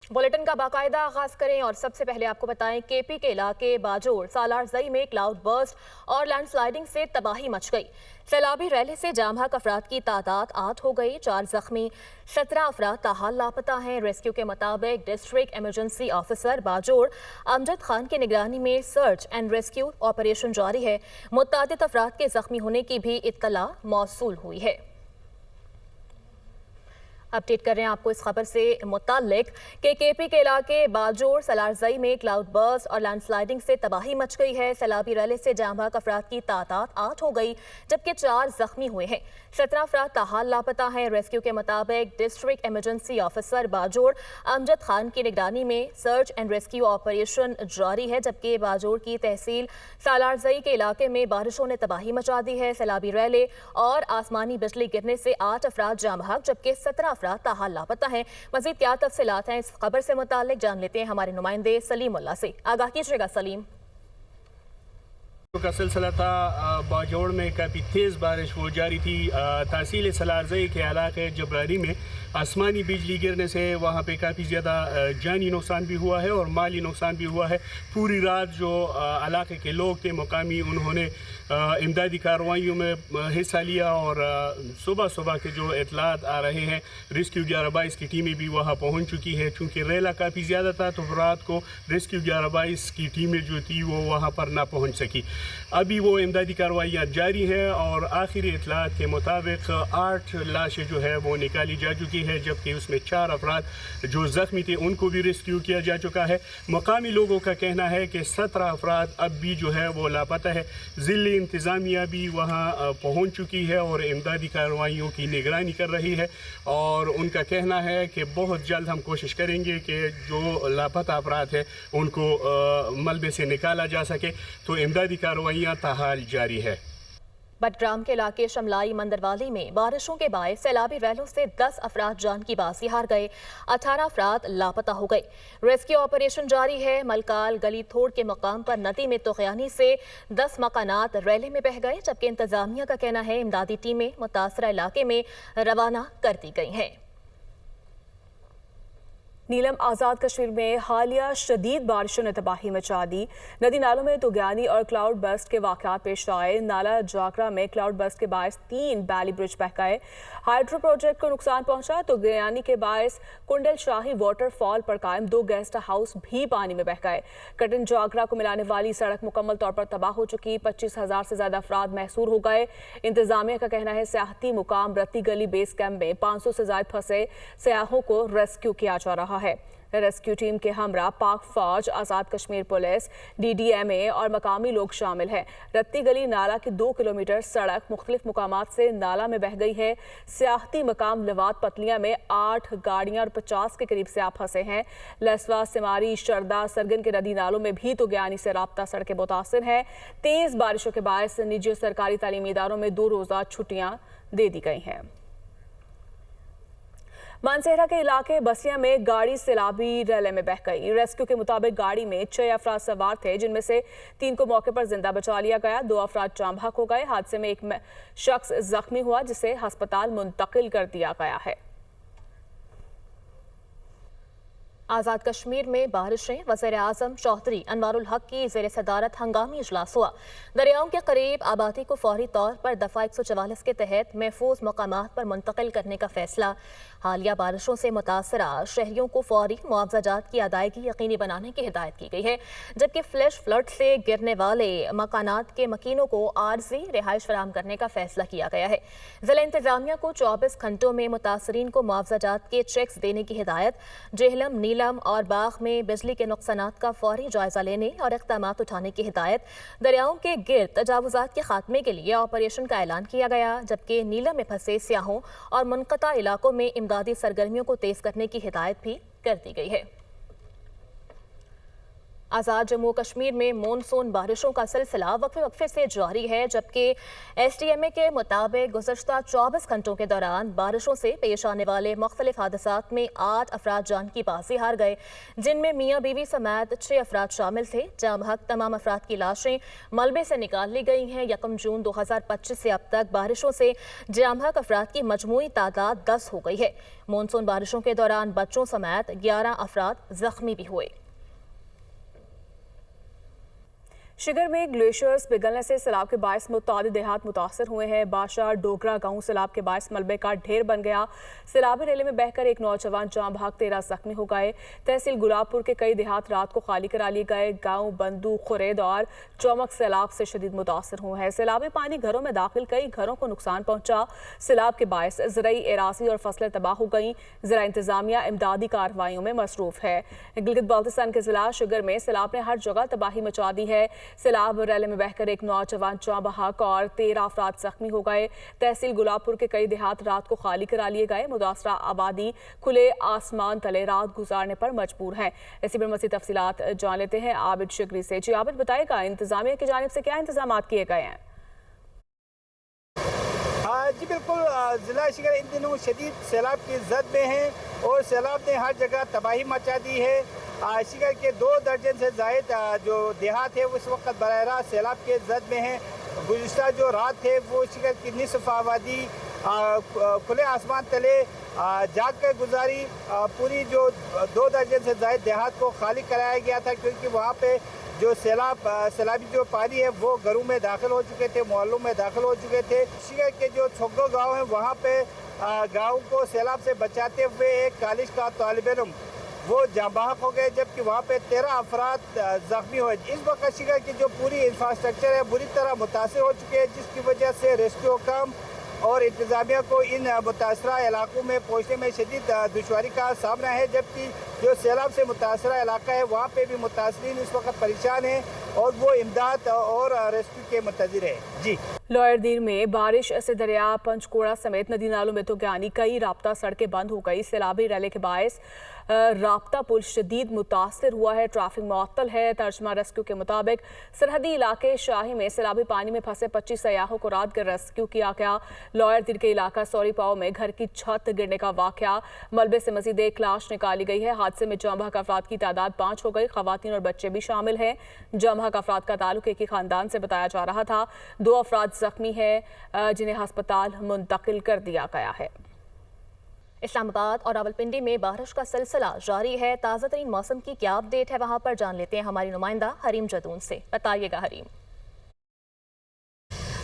Bulletin का बाकायदा आगाज करें और सबसे पहले आपको बताएं केपी के इलाके बाजोर सालारजई में क्लाउड बर्स्ट और लैंडस्लाइडिंग से तबाही मच गई। सैलाबी रैली से जाम हक अफराद की तादाद 8 हो गई, 4 जख्मी, 17 अफराद ताहाल लापता हैं। रेस्क्यू के मुताबिक district emergency officer Bajaur Amjad Khan की निगरानी में सर्च एंड रेस्क्यू ऑपरेशन जारी है। मुतअद्दिद अफराद के जख्मी होने की भी इत्तला मौसूल हुई है। अपडेट कर रहे हैं आपको इस खबर से मुताल्लिक कि केपी के इलाके बाजोर सलारजई में क्लाउड बर्स्ट और लैंडस्लाइडिंग से तबाही मच गई है। सैलाबी रैली से जाम बहक अफराद की तादाद 8 हो गई, जबकि 4 जख्मी हुए हैं। 17 अफराद ताहाल लापता हैं। रेस्क्यू के मुताबिक district emergency officer Bajaur Amjad Khan की निगरानी में सर्च एंड रेस्क्यू ऑपरेशन जारी है, जबकि बाजोर की तहसील सालारजई के इलाके में बारिशों ने तबाही मचा दी है। सैलाबी रैली और आसमानी बिजली गिरने से 8 अफराद जाम बहक जबकि 17 अफराद ताहाल लापता हैं। मजीद क्या तफसीलात हैं इस खबर से मुताल्लिक जान लेते हैं हमारे नुमाइंदे सलीम उल्लाह से। आगाह कीजिएगा सलीम। का सिलसिला था बाजोड़ में काफ़ी तेज़ बारिश वो जारी थी। तहसील सलारजई के इलाके जबरारी में आसमानी बिजली गिरने से वहाँ पे काफ़ी ज़्यादा जानी नुकसान भी हुआ है और माली नुकसान भी हुआ है। पूरी रात जो इलाके के लोग थे मुकामी, उन्होंने इमदादी कार्रवाइयों में हिस्सा लिया और सुबह सुबह के जो इतलात आ रहे हैं, रेस्क्यू 1122 की टीमें भी वहाँ पहुँच चुकी है। चूँकि रेला काफ़ी ज़्यादा था तो रात को रेस्क्यू 1122 की टीमें जो थी वो वहाँ पर ना पहुँच सकी। अभी वो इमदादी कार्रवाइयाँ जारी हैं और आखिरी इतलात के मुताबिक 8 लाशें जो है वो निकाली जा चुकी है, जबकि उसमें 4 अफराद जो ज़ख्मी थे उनको भी रेस्क्यू किया जा चुका है। मकामी लोगों का कहना है कि 17 अफराद अब भी जो है वो लापता है। ज़िले इंतज़ामिया भी वहाँ पहुँच चुकी है और इमदादी कार्रवाइयों की निगरानी कर रही है और उनका कहना है कि बहुत जल्द हम कोशिश करेंगे कि जो लापता अफराद हैं उनको मलबे से निकाला जा सके। तो इमदादी कार्रवाइयाँ ताहाल जारी है। बटग्राम के इलाके शमलाई मंदरवाली में बारिशों के बायस सैलाबी रैलों से 10 अफराद जान की बाजी हार गए, 18 अफराद लापता हो गए। रेस्क्यू ऑपरेशन जारी है। मलकाल गली थोड़ के मकाम पर नदी में तूफ़ानी से 10 मकानात रैले में बह गए, जबकि इंतजामिया का कहना है इमदादी टीमें मुतासरा इलाके में रवाना कर दी गई हैं। नीलम आज़ाद कश्मीर में हालिया शदीद बारिशों ने तबाही मचा दी। नदी नालों में तुगयानी और क्लाउड बर्स्ट के वाक़यात पेश आए। नाला जागरा में क्लाउड बर्स्ट के बायस 3 बैली ब्रिज बह गए। हाइड्रो प्रोजेक्ट को नुकसान पहुंचा। तुगयानी के बायस कुंडल शाही वाटरफॉल पर कायम 2 गेस्ट हाउस भी पानी में बह गए। कटन जागरा को मिलाने वाली सड़क मुकम्मल तौर पर तबाह हो चुकी। 25,000 से ज्यादा अफराद महसूर हो गए। इंतजामिया का कहना है सियाहती मुकाम रत्ती गली बेस कैंप में 500 से ज्यादा फंसे सयाहों को रेस्क्यू किया जा रहा है। रेस्क्यू टीम के हमरा पाक फौज, आज़ाद कश्मीर पुलिस, DDMA और मकामी लोग शामिल हैं। रत्ती गली नाला की 2 किलोमीटर सड़क मुख्तलिफ मुकामात से नाला में बह गई है। सियाहती मकाम लवात पतलियां में 8 गाड़ियां और 50 के करीब से आप फंसे हैं। लसवा, सिमारी, शरदा, सरगन के नदी नालों में भी तुगयानी से राब्ता सड़कें मुतासिर हैं। तेज बारिशों के बायस निजी और सरकारी तालीमी इदारों में 2 रोज़ा छुट्टियां दे दी गई हैं। मानसेहरा के इलाके बसिया में गाड़ी सैलाबी रैले में बह गई। रेस्क्यू के मुताबिक गाड़ी में 6 अफराद सवार थे, जिनमें से 3 को मौके पर जिंदा बचा लिया गया। 2 अफराद जाम बहक हो गए। हादसे में एक शख्स जख्मी हुआ, जिसे अस्पताल मुंतकिल कर दिया गया है। आज़ाद कश्मीर में बारिशें। वज़ीर आज़म चौधरी अनवारुल हक की ज़ेर सदारत हंगामी इजलास हुआ। दरियाओं के करीब आबादी को फौरी तौर पर दफ़ा 144 के तहत महफूज मकामात पर मुंतकिल करने का फैसला। हालिया बारिशों से मुतासरा शहरियों को फौरी मुआवजात की अदायगी यकीनी बनाने की हिदायत की गई है, जबकि फ्लैश फ्लड से गिरने वाले मकानात के मकीनों को आर्जी रिहाइश फराहम करने का फैसला किया गया है। ज़िला इंतजामिया को 24 घंटों में मुतासरीन को मुआवजात के चेक्स देने की हिदायत। जेहलम, नीलम और बाग में बिजली के नुकसानात का फौरी जायजा लेने और इक़दामात उठाने की हिदायत। दरियाओं के गिर्द तजावुज़ात के खात्मे के लिए ऑपरेशन का ऐलान किया गया, जबकि नीलम में फंसे स्याहों और मुनक़ता इलाकों में इमदादी सरगर्मियों को तेज करने की हिदायत भी कर दी गई है। आज़ाद जम्मू कश्मीर में मानसून बारिशों का सिलसिला वक्फे वक्फे से जारी है, जबकि SDMA के मुताबिक गुज़श्ता 24 घंटों के दौरान बारिशों से पेश आने वाले मुख्तलिफ हादसात में 8 अफराद जान की बाजी हार गए, जिनमें मियाँ बीवी समेत 6 अफराद शामिल थे। जाम हक तमाम अफराद की लाशें मलबे से निकाल ली गई हैं। 1 जून 2025 से अब तक बारिशों से जाम हक अफराद की मजमूई तादाद 10 हो गई है। मानसून बारिशों के दौरान बच्चों समेत 11 अफराद जख्मी भी हुए। शिगर में ग्लेशियर्स पिघलने से सैलाब के बायस मुतादिद देहात मुतासर हुए हैं। बादशाह डोगरा गांव सैलाब के बायस मलबे का ढेर बन गया। सैलाबी रेले में बहकर एक नौजवान जाम भाग 13 जख्मी हो गए। तहसील गुलाबपुर के कई देहात रात को खाली करा लिए गए। गांव बंदू, खुरेद और चौमक सैलाब से शदीद मुतासर हुए हैं। सैलाबी पानी घरों में दाखिल, कई घरों को नुकसान पहुंचा। सैलाब के बायस ज़राई एरासी और फसलें तबाह हो गई। ज़रा इंतजामिया इमदादी कार्रवाइयों में मसरूफ है। गिलगित बाल्टिस्तान के जिला शिगर में सैलाब ने हर जगह तबाही मचा दी है। सैलाब रैले में बहकर एक नौजवान जाँ बहक और 13 अफराद जख्मी हो गए। तहसील गुलाबपुर के कई देहात रात को खाली करा लिए गए। मुतासरा आबादी खुले आसमान तले रात गुजारने पर मजबूर है। इसी पर मज़ीद तफसीलात जान लेते हैं आबिद शिगरी से। जी आबिद, बताएगा इंतजामिया की जानिब से क्या इंतजाम किए गए हैं? जी बिल्कुल, ज़िला शिगर इन दिनों शदीद सैलाब की जद में है और सैलाब ने हर जगह तबाही मचा दी है। शिगर के 2 दर्जन से ज़ायद जो देहात है उस वक्त बराह रास्त सैलाब के जद में हैं। गुज़िश्ता जो रात है वो शिगर की निसफ आबादी खुले आसमान तले जाग कर गुजारी। पूरी जो 2 दर्जन से ज़ायद देहात को खाली कराया गया था, क्योंकि वहाँ पे जो सैलाबी जो पानी है वो घरों में दाखिल हो चुके थे, मोहल्लों में दाखिल हो चुके थे। शिगर के जो छोगो गाँव है वहाँ पे गाँव को सैलाब से बचाते हुए एक कॉलेज का तालिब इल्म वो जाँ बहक हो गए, जबकि वहाँ पे 13 अफराद जख्मी हुए। इस वक्त शिगर की जो पूरी इंफ्रास्ट्रक्चर है बुरी तरह मुतासर हो चुके हैं, जिसकी वजह से रेस्क्यू काम और इंतजामिया को इन मुतासरा इलाकों में पहुँचने में शदीद दुश्वारी का सामना है। जबकि जो सैलाब से मुतासरा इलाका है वहाँ पे भी मुतासरीन इस वक्त परेशान हैं और वो इमदाद और रेस्क्यू के मुंतज़िर है। जी, लॉयरदीर में बारिश से दरिया पंचकोड़ा समेत नदी नालों में तो ज्ञानी कई राब्ता सड़कें बंद हो गई। सैलाबी रैले के बायस राब्ता पुल शदीद मुतासर हुआ है, ट्रैफिक मुअत्तल है। तर्जमा रेस्क्यू के मुताबिक सरहदी इलाके शाही में सैलाबी पानी में फंसे 25 सयाहों को रात कर रेस्क्यू किया गया। लॉयरदीर के इलाका सौरी पाओ में घर की छत गिरने का वाकया, मलबे से मजीद एक लाश निकाली गई है। हादसे में जाँ बहक अफराद की तादाद 5 हो गई। खवातीन और बच्चे भी शामिल हैं। जाँ बहक अफराद का ताल्लुक एक ही खानदान से बताया जा रहा था। 2 अफराद जख्मी है जिन्हें अस्पताल मुंतकिल कर दिया गया है। इस्लामाबाद और रावलपिंडी में बारिश का सिलसिला जारी है। ताज़ा तरीन मौसम की क्या अपडेट है वहां पर जान लेते हैं हमारी नुमाइंदा हरीम जदून से। बताइएगा हरीम।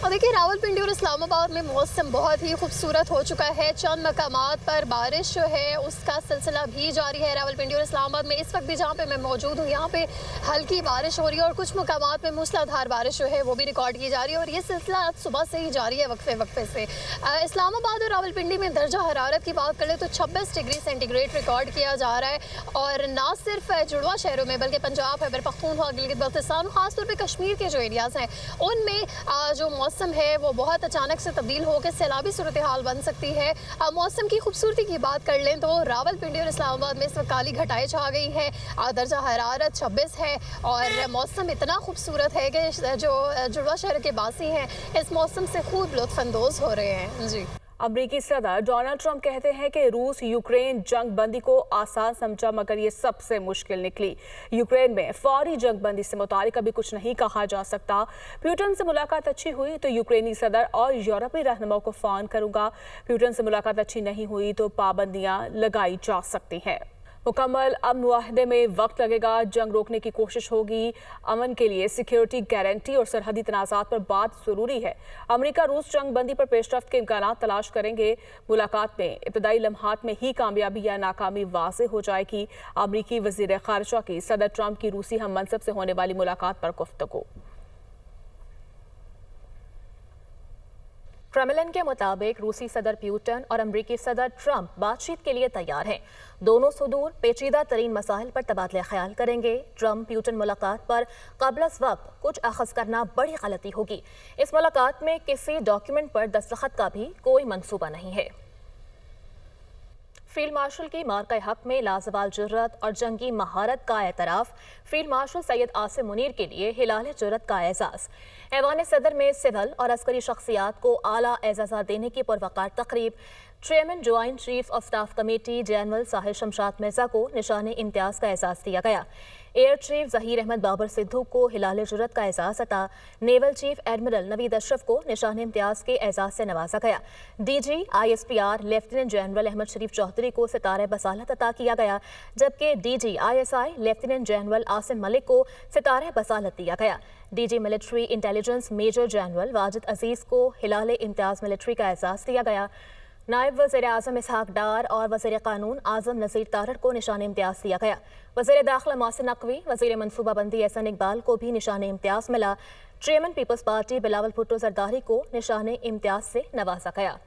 और देखिए, रावलपिंडी और इस्लामाबाद में मौसम बहुत ही खूबसूरत हो चुका है। चंद मकामात पर बारिश जो है उसका सिलसिला भी जारी है। रावलपिंडी और इस्लामाबाद में इस वक्त भी जहाँ पे मैं मौजूद हूँ यहाँ पे हल्की बारिश हो रही है और कुछ मकामात पे मूसलाधार बारिश जो है वो भी रिकॉर्ड की जा रही है और ये सिलसिला आज सुबह से ही जारी है वक्फे वक्फे से। इस्लामाबाद और रावलपिंडी में दर्जा हरारत की बात करें तो 26 डिग्री सेंटीग्रेड रिकॉर्ड किया जा रहा है। और ना सिर्फ जुड़वा शहरों में बल्कि पंजाब, खैबर पख्तूनख्वा, गिलगित बाल्टिस्तान, खासतौर पर कश्मीर के जो एरियाज़ हैं उनमें जो मौसम है वो बहुत अचानक से तब्दील होकर सैलाबी सूरत हाल बन सकती है। मौसम की खूबसूरती की बात कर लें तो रावलपिंडी और इस्लामाबाद में इस वक्त काली घटाएं छा गई हैं। दर्जा हरारत 26 है और मौसम इतना खूबसूरत है कि जो जुड़वा शहर के बासी हैं इस मौसम से खूब लुत्फानंदोज हो रहे हैं। जी, अमरीकी सदर डोनाल्ड ट्रंप कहते हैं कि रूस यूक्रेन जंग बंदी को आसान समझा मगर ये सबसे मुश्किल निकली। यूक्रेन में फौरी जंग बंदी से मुतालिक अभी कुछ नहीं कहा जा सकता। प्यूटन से मुलाकात अच्छी हुई तो यूक्रेनी सदर और यूरोपीय रहनुमाओं को फोन करूंगा। प्यूटन से मुलाकात अच्छी नहीं हुई तो पाबंदियां लगाई जा सकती हैं। मुकम्मल अमन मुआहदे में वक्त लगेगा, जंग रोकने की कोशिश होगी। अमन के लिए सिक्योरिटी गारंटी और सरहदी तनाज़ात पर बात ज़रूरी है। अमेरिका रूस जंग बंदी पर पेशरफ्त के इम्कानात तलाश करेंगे। मुलाकात में इब्तदाई लम्हात में ही कामयाबी या नाकामी वाज़ेह हो जाएगी। अमरीकी वज़ीर ख़ारिजा की सदर ट्रंप की रूसी हम मनसब से होने वाली मुलाकात पर गुफ्तगू। क्रेमलिन के मुताबिक रूसी सदर प्यूटन और अमरीकी सदर ट्रंप बातचीत के लिए तैयार हैं। दोनों सुदूर पेचीदा तरीन मसाइल पर तबादला ख्याल करेंगे। ट्रंप प्यूटन मुलाकात पर क़ब्ल अज़ वक्त कुछ अखज़ करना बड़ी गलती होगी। इस मुलाकात में किसी डॉक्यूमेंट पर दस्तखत का भी कोई मंसूबा नहीं है। फील्ड मार्शल की मार्का हक में लाजवाल जुर्रत और जंगी महारत का एतराफ़। फील्ड मार्शल सैयद आसिम मुनीर के लिए हिलाल जुर्रत का एजाज़। ऐवान सदर में सिविल और अस्करी शख्सियात को आला एजाज़ा देने की पुरवकार तकरीब। Chairman joint chief of staff committee general Sahir Shamshad Mirza को निशान इम्तियाज़ का एजाज़ दिया गया। एयर चीफ जहीर अहमद बाबर सिद्धू को हिलाल जुर्रत का एजाज़ अता। Naval chief admiral Naveed Ashraf को निशान इम्तियाज़ के एजाज़ से नवाजा गया। DG ISPR lieutenant general Ahmed Sharif Chaudhry को सितारे बसालत अता किया गया, जबकि DG ISI lieutenant general Asim Malik को सितारे बसालत दिया गया। DG military intelligence major general Wajid Aziz को हिलाल इम्तियाज़ मिलिट्री का एजाज़ दिया गया। नायब वज़ीर आज़म इसहाक डार और वज़ीर कानून आज़म नज़ीर तारड़ को निशान इम्तियाज़ दिया गया। वज़ीर दाखिला मोहसिन नकवी, वज़ीर मनसूबाबंदी एहसन इकबाल को भी निशान इम्तियाज़ मिला। चेयरमैन पीपल्स पार्टी बिलावल भुट्टो जरदारी को निशान इम्तियाज़ से नवाजा गया।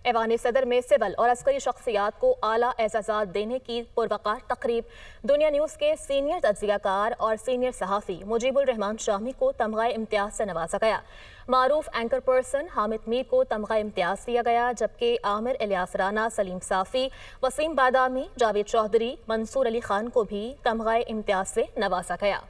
ऐवान सदर में सिविल और अस्करी शख्सियात को आला एजाज़ात देने की पुरवकार तकरीब। दुनिया न्यूज़ के सीनियर तज्ज़ियाकार और सीनियर सहाफ़ी मुजीबुर रहमान शामी को तमग़ा इम्तियाज़ से नवाजा गया। मारूफ एंकर पर्सन हामिद मीर को तमग़ा इम्तियाज़ दिया गया, जबकि आमिर इलियास राना, सलीम साफ़ी, वसीम बादामी, जावेद चौधरी, मंसूर अली खान को भी तमग़ा इम्तियाज़ से नवाजा गया।